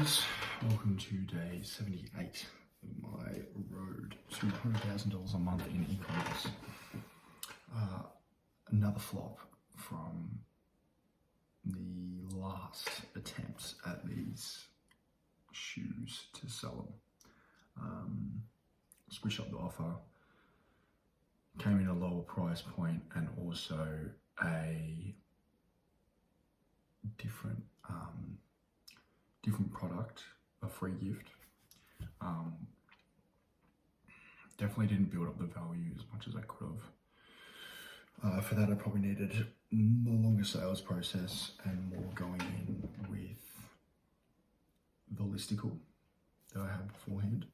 guys, welcome to day 78 of my road to $100,000 a month in e-commerce. Another flop from the last attempts at these shoes to sell them. Switch up the offer, came in a lower price point and also a different product, a free gift. Definitely didn't build up the value as much as I could have. For that I probably needed a longer sales process and more going in with the listicle that I had beforehand.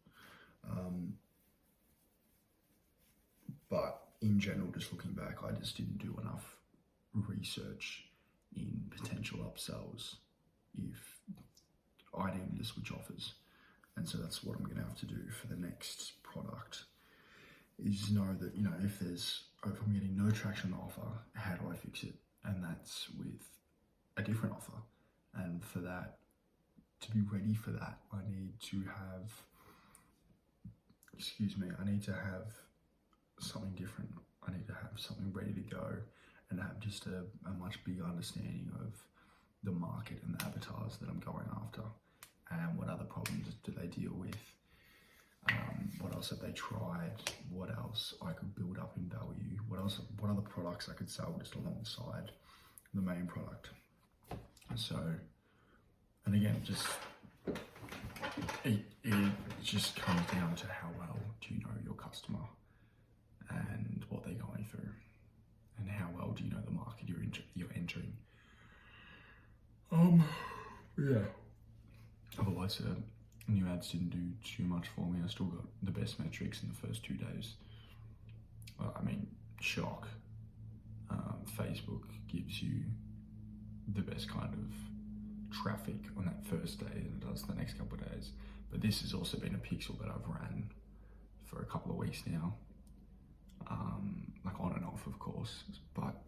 But in general, just looking back, I just didn't do enough research in potential upsells if I needed to switch offers. And so that's what I'm going to have to do for the next product, is know that, if I'm getting no traction on the offer, how do I fix it? And that's with a different offer. And for that, to be ready for that, I need to have something different. I need to have something ready to go and have just a much bigger understanding of the market and the avatars that I'm going after, and what other problems do they deal with, what else have they tried, what else I could build up in value, what other products I could sell just alongside the main product. And again, it just comes down to how well do you know your customer and what they're going through, and how well do you know the market you're entering. Yeah. Otherwise, new ads didn't do too much for me. I still got the best metrics in the first 2 days. Shock. Facebook gives you the best kind of traffic on that first day than it does the next couple of days. But this has also been a pixel that I've ran for a couple of weeks now. On and off, of course. But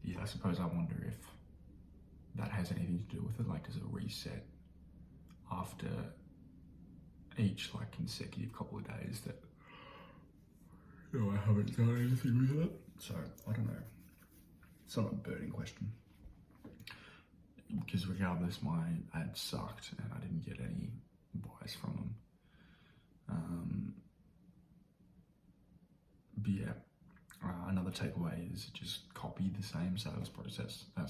yeah, I suppose I wonder if that has anything to do with it. Does it reset after each consecutive couple of days that I haven't done anything with it? So I don't know. It's not a burning question, because regardless, my ad sucked and I didn't get any buys from them. But yeah, another takeaway is just copy the same sales process. The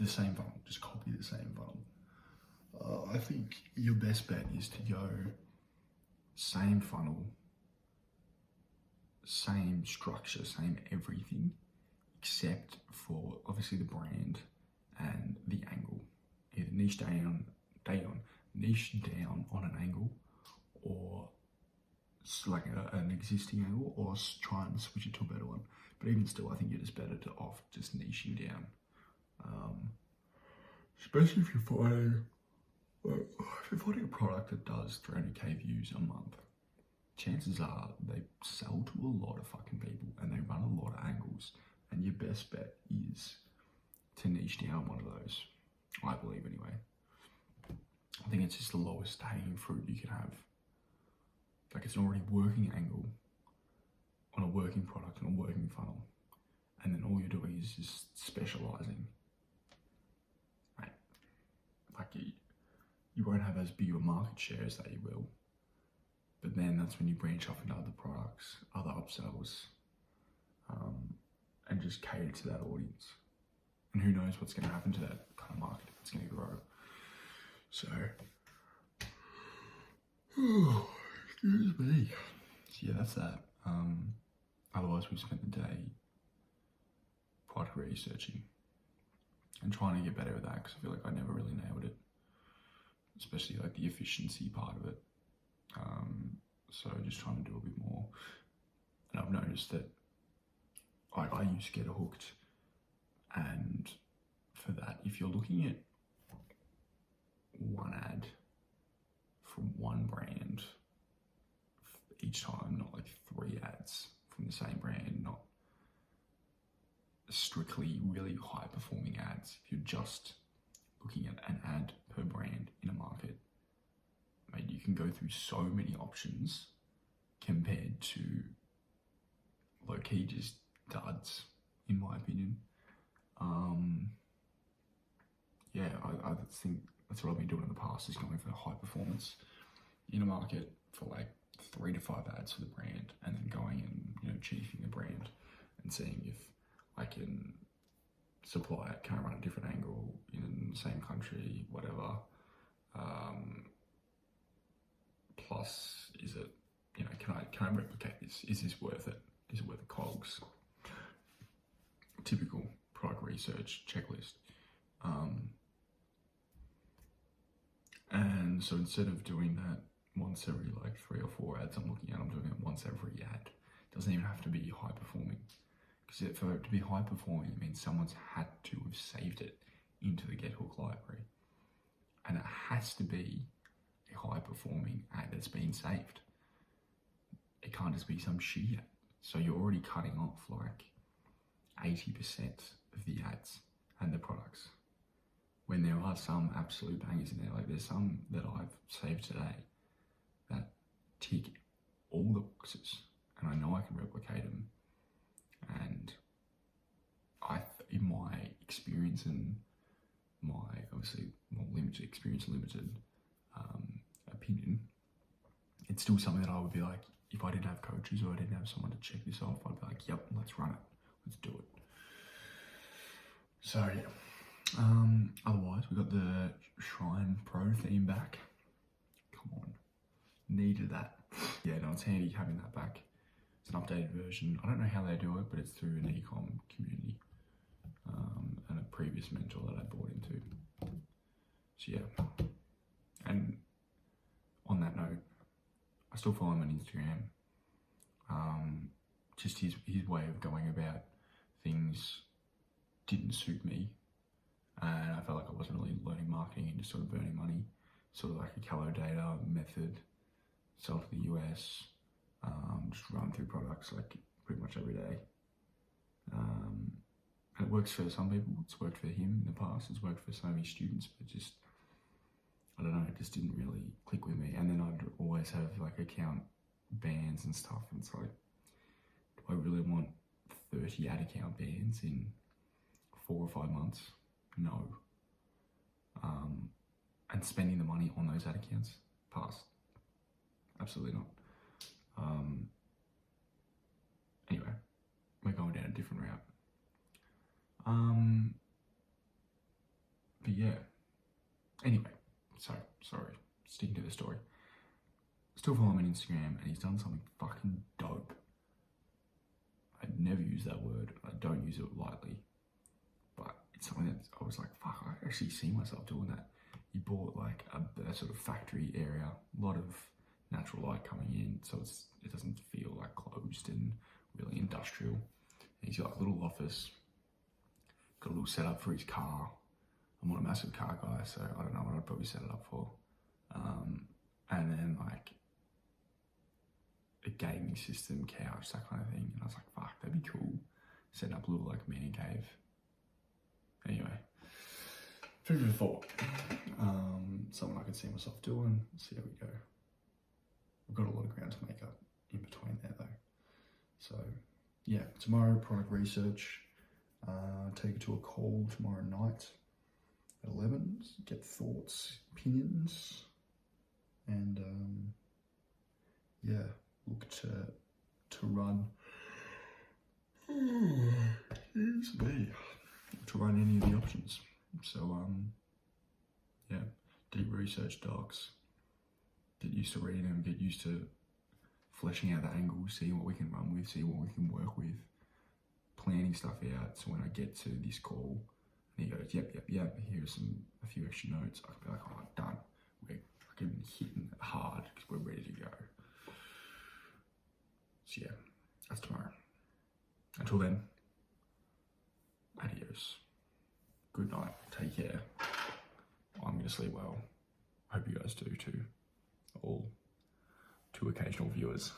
same funnel. Just copy the same funnel. I think your best bet is to go same funnel, same structure, same everything, except for obviously the brand and the angle. Either niche down on an angle, or an existing angle, or try and switch it to a better one. But even still, I think you're just better off just niching down. Especially if you're finding a product that does 300k views a month, chances are they sell to a lot of fucking people and they run a lot of angles, and your best bet is to niche down one of those, I believe anyway. I think it's just the lowest hanging fruit you can have. It's an already working angle on a working product and a working funnel, and then all you're doing is just specializing. Right? You won't have as big of a market share as that you will, but then that's when you branch off into other products, other upsells, and just cater to that audience. And who knows what's going to happen to that kind of market if it's going to grow. So, excuse me. So yeah, that's that. Otherwise, we've spent the day product researching and trying to get better at that, because I feel like I never really nailed it, especially the efficiency part of it. So just trying to do a bit more. And I've noticed that I used to get hooked, and for that, if you're looking at one ad from one brand each time, not 3 ads from the same brand, not strictly really high performing ads. If you're just looking at an ad per brand in a market, mate, you can go through so many options compared to low-key just duds, in my opinion. Yeah, I think that's what I've been doing in the past, is going for high performance in a market for like 3 to 5 ads for the brand, and then going and chiefing the brand and seeing if I can supply it, can I run a different angle in the same country, whatever. Plus, is it, can I replicate this? Is this worth it? Is it worth the cogs? Typical product research checklist. And so instead of doing that once every like 3 or 4 ads I'm looking at, I'm doing it once every ad. It doesn't even have to be high performing. Because for it to be high performing, it means someone's had to have saved it into the GetHook library. And it has to be a high performing ad that's been saved. It can't just be some shit ad. So you're already cutting off like 80% of the ads and the products. When there are some absolute bangers in there, like there's some that I've saved today that tick all the boxes, and I know I can replicate them. And in my experience and my obviously limited experience, limited opinion, it's still something that I would be like, if I didn't have coaches or I didn't have someone to check this off, I'd be like, yep, let's run it, let's do it. So yeah. Otherwise, we got the Shrine Pro theme back. Come on, needed that. Yeah, no, it's handy having that back. It's an updated version. I don't know how they do it, but it's through an e-com community and a previous mentor that I bought into. So yeah, and on that note, I still follow him on Instagram. Just his way of going about things didn't suit me. And I felt like I wasn't really learning marketing and just sort of burning money. Sort of like a Callow Data method, sell to the US, just run through products like pretty much every day. And it works for some people, it's worked for him in the past, it's worked for so many students, but just, I don't know, it just didn't really click with me. And then I'd always have like account bans and stuff, and it's like, do I really want 30 ad account bans in 4 or 5 months? No. And spending the money on those ad accounts? Pass. Absolutely not. Anyway, we're going down a different route. But yeah. Anyway, sorry. Sticking to the story. Still follow him on Instagram, and he's done something fucking dope. I'd never use that word. I don't use it lightly. But it's something that I was like, fuck, I actually see myself doing that. He bought like a sort of factory area, a lot of natural light coming in, so it doesn't feel like closed and really industrial. And he's got like a little office, got a little setup for his car. I'm not a massive car guy, so I don't know what I'd probably set it up for. And then like a gaming system, couch, that kind of thing. And I was like, fuck, that'd be cool. Setting up a little like man cave. Anyway, food for thought. Something I could see myself doing. See how we go. We've got a lot of ground to make up in between there though. So yeah, tomorrow product research. Take it to a call tomorrow night at 11. Get thoughts, opinions, and yeah, look to run. Excuse me. To run any of the options. So yeah, deep research docs. Get used to reading them, get used to fleshing out the angles, see what we can run with, see what we can work with, planning stuff out, so when I get to this call and he goes, yep, here's a few extra notes, I can be like, oh, done. We're fucking hitting it hard because we're ready to go. So yeah, that's tomorrow. Until then, adios. Good night. Take care. I'm going to sleep well. Hope you guys do too. All 2 occasional viewers.